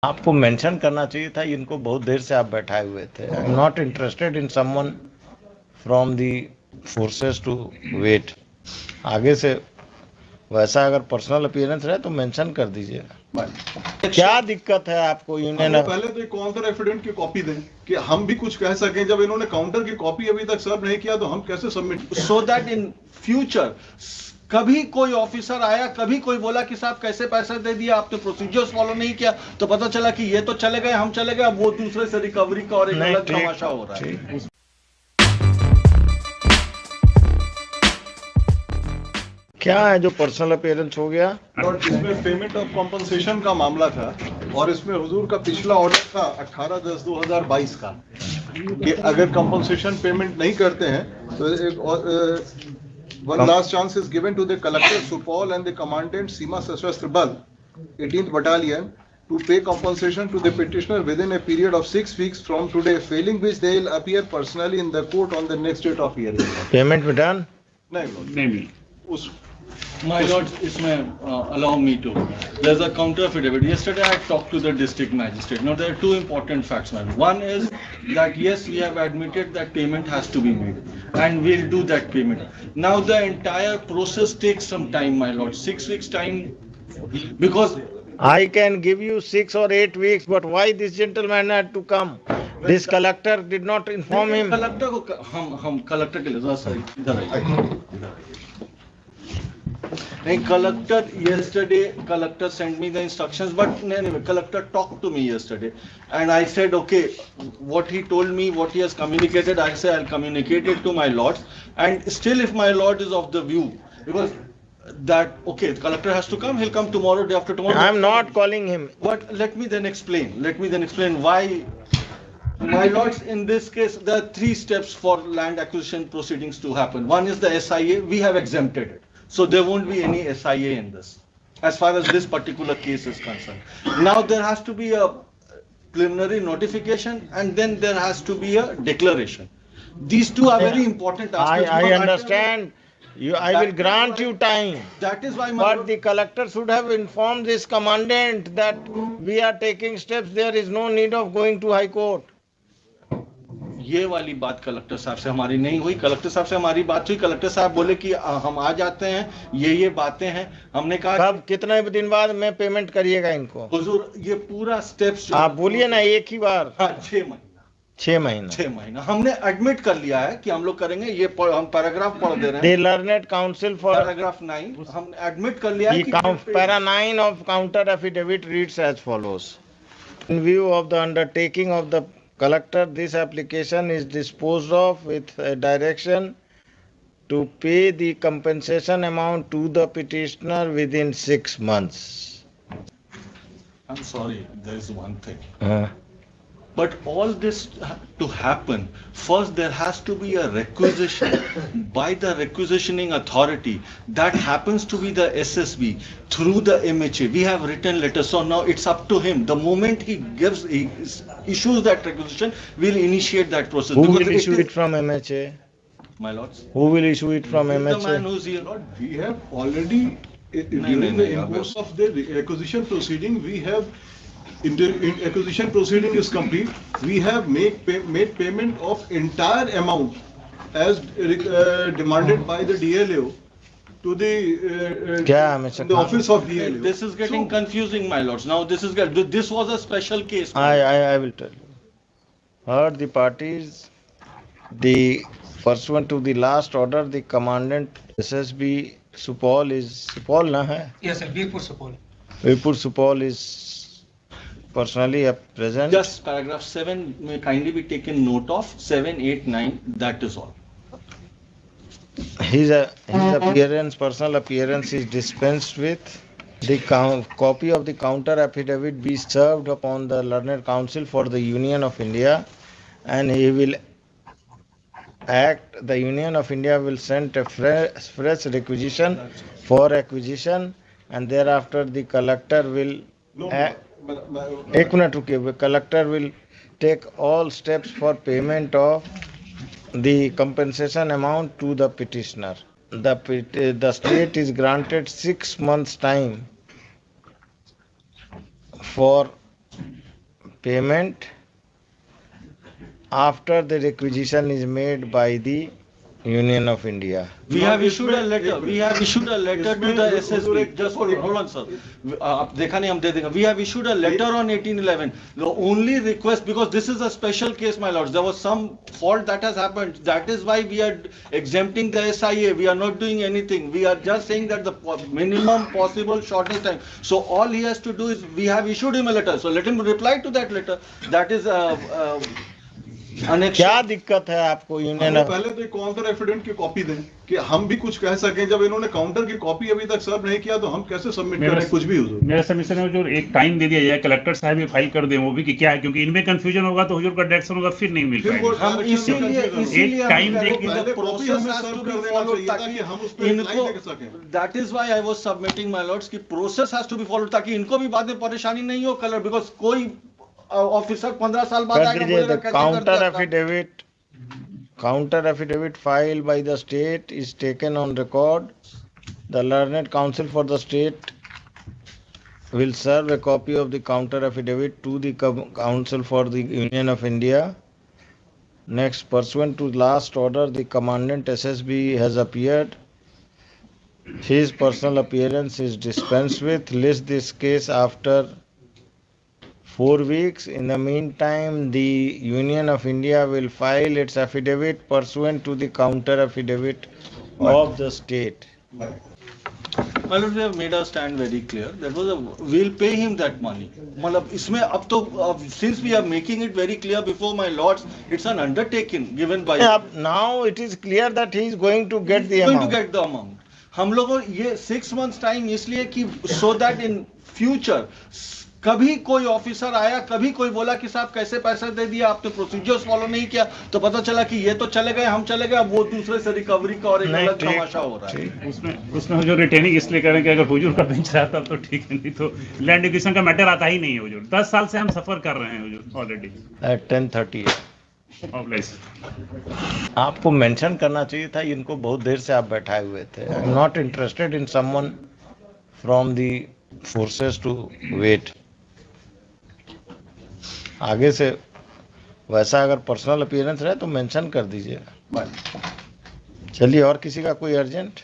आपको मेंशन करना चाहिए था, इनको बहुत देर से आप बैठाए हुए थे. I am not interested in someone from the forces to wait. आगे से वैसा अगर पर्सनल अपीयरेंस रहे तो मेंशन कर दीजिएगा. क्या दिक्कत है आपको यूनियन? पहले तो एक काउंटर एफिडेविट की कॉपी दें कि हम भी कुछ कह सकें. जब इन्होंने काउंटर की कॉपी अभी तक सर्व नहीं किया तो हम कैसे submit, so that in future कभी कोई ऑफिसर आया, कभी कोई बोला कि साहब कैसे पैसा दे दिया, आपने प्रोसीजर्स फॉलो नहीं किया, तो पता चला कि ये तो चले गए, हम चले गए, अब वो दूसरे से रिकवरी का और एक अलग तमाशा हो रहा है. क्या है जो पर्सनल अपीयरेंस हो गया? और इसमें पेमेंट ऑफ कॉम्पनसेशन का मामला था और इसमें हुजूर का पिछला ऑर्डर था 18/10/2022 का कि अगर कॉम्पनसेशन पेमेंट नहीं करते हैं तो एक one last chance is given to the collector Supol and the commandant Seema Sashastra Bal 18th Battalion to pay compensation to the petitioner within a period of 6 weeks from today, failing which they will appear personally in the court on the next date of hearing. Payment be done? नहीं. उस My lord, allow me to. There's a counter affidavit. Yesterday I talked to the district magistrate. Now there are two important facts, man. One is that yes, we have admitted that payment has to be made, and we'll do that payment. Now the entire process takes some time, my lord. 6 weeks time, because I can give you 6 or 8 weeks, but why this gentleman had to come? This collector did not inform him. Collector को हम collector के लिए sir इधर आइए. Collector sent me the instructions, but anyway, collector talked to me yesterday, and I said, okay, what he told me, what he has communicated, I say I'll communicate it to my lords, and still if my lord is of the view, because that, okay, the collector has to come, he'll come tomorrow, day after tomorrow. I'm not calling him. But let me then explain why. My lords, in this case, there are 3 steps for land acquisition proceedings to happen. One is the SIA, we have exempted it. So there won't be any SIA in this, as far as this particular case is concerned. Now there has to be a preliminary notification and then there has to be a declaration. These two are very important aspects. I understand. I will grant you time. That is why but the collector should have informed this commandant that we are taking steps. There is no need of going to High Court. ये वाली बात collector साहब से हमारी नहीं हुई. Collector साहब से हमारी बात हुई. कलेक्टर साहब बोले कि हम आ जाते हैं, ये बातें हैं. हमने कहा कब, कितने दिन बाद में पेमेंट करिएगा इनको? हुजूर ये पूरा स्टेप्स आप बोलिए ना एक ही बार. हाँ, 6 महीना हमने एडमिट कर लिया है कि हम लोग करेंगे. ये हम पैराग्राफ पढ़ दे रहे हैं. लर्नेड काउंसिल फॉर पैराग्राफ 9 हम एडमिट कर लिया है कि para 9 of counter affidavit reads as follows. In view of the undertaking of the collector, this application is disposed of with a direction to pay the compensation amount to the petitioner within 6 months. I'm sorry, there is one thing. But all this to happen, first there has to be a requisition by the requisitioning authority. That happens to be the SSB through the MHA. We have written letters, so now it's up to him. The moment he issues that requisition, we'll initiate that process. Who will issue it from MHA? My lords. Who will issue it from MHA? The man who's here. Lord, we have already, during the course of the acquisition proceeding, we have, in acquisition proceeding is complete, we have made payment of entire amount as demanded by the DLO to the office of DLO. This is getting confusing, my lords. Now this was a special case. I will tell you. Heard the parties, the pursuant to the last order, the commandant SSB Supol is Supol na hai? Yes, sir. Virpur Supol. Virpur Supol is personally present. Just paragraph 7 may kindly be taken note of. 7, 8, 9. That is all. His appearance, personal appearance is dispensed with. The copy of the counter affidavit be served upon the learned counsel for the Union of India, and he will act. The Union of India will send a fresh requisition for acquisition, and thereafter the collector will collector will take all steps for payment of the compensation amount to the petitioner. The state is granted 6 months time for payment after the requisition is made by the Union of India. We have issued a letter. एक We have issued a letter to the SSB. Just hold on, sir. आप देखा नहीं हम दे देंगे. We have issued a letter on 1811. The only request, because this is a special case, my lords. There was some fault that has happened. That is why we are exempting the SIA. We are not doing anything. We are just saying that the minimum possible shortest time. So all he has to do is, we have issued him a letter. So let him reply to that letter. That is क्या दिक्कत है आपको union हमें पहले तो counter affidavit की copy दें कि हम भी कुछ कह सकें. जब इन्होंने काउंटर की कॉपी अभी तक सर्व नहीं किया तो हम कैसे सबमिट करें कुछ भी हुजूर. मेरा सबमिशन है जो एक टाइम दे दिया जाए, कलेक्टर साहब ये फाइल कर दें वो भी कि क्या है, क्योंकि इनमें कंफ्यूजन होगा तो हुजूर का डायरेक्शन होगा फिर नहीं मिल पाएगा. हम इसीलिए एक टाइम हम देके the process has to be followed ताकि हम उस पर इनको, reply दे सकें. that is why I was submitting my lords कि process has to be followed ताकि इनको भी बाद में परेशानी नहीं हो कलर, because कोई ऑफिसर 15 साल बाद कर आएगा दीजिए. बोलेगा The कैसे कर दिया था? counter affidavit filed by the state is taken on record. The learned counsel for the state will serve a copy of the counter affidavit to the counsel for the Union of India. Next, pursuant to last order, the commandant SSB has appeared. His personal appearance is dispensed with. List this case after 4 weeks. In the meantime, the Union of India will file its affidavit pursuant to the counter affidavit of the state. My lord, we have made our stand very clear. That was we'll pay him that money. मतलब इसमें अब तो since we are making it very clear before my lords, it's an undertaking given by. Now it is clear that he is going to get the going amount. to get the amount. हम लोगों ये 6 months time इसलिए कि so that in future कभी कोई officer आया, कभी कोई बोला कि साहब कैसे पैसा दे दिया आपने, प्रोसीजर्स फॉलो नहीं किया, तो पता चला कि ये तो चले गए, हम चले गए, अब वो दूसरे से रिकवरी का और एक अलग तमाशा हो रहा है. उसमें जो रिटेनिंग इसलिए करें कि अगर हुजूर का बेंच रहता तो ठीक है, नहीं तो लैंड एक्विजिशन का मैटर आता ही नहीं है हुजूर. 10 साल से हम सफर कर रहे हैं हुजूर ऑलरेडी. At 10:30 आपको मेंशन करना चाहिए था. इनको बहुत देर से आप बैठाए हुए थे. I am not interested in someone from the forces to wait. आगे से वैसा अगर पर्सनल अपीयरेंस रहे तो मेंशन कर दीजिएगा. चलिए, और किसी का कोई अर्जेंट?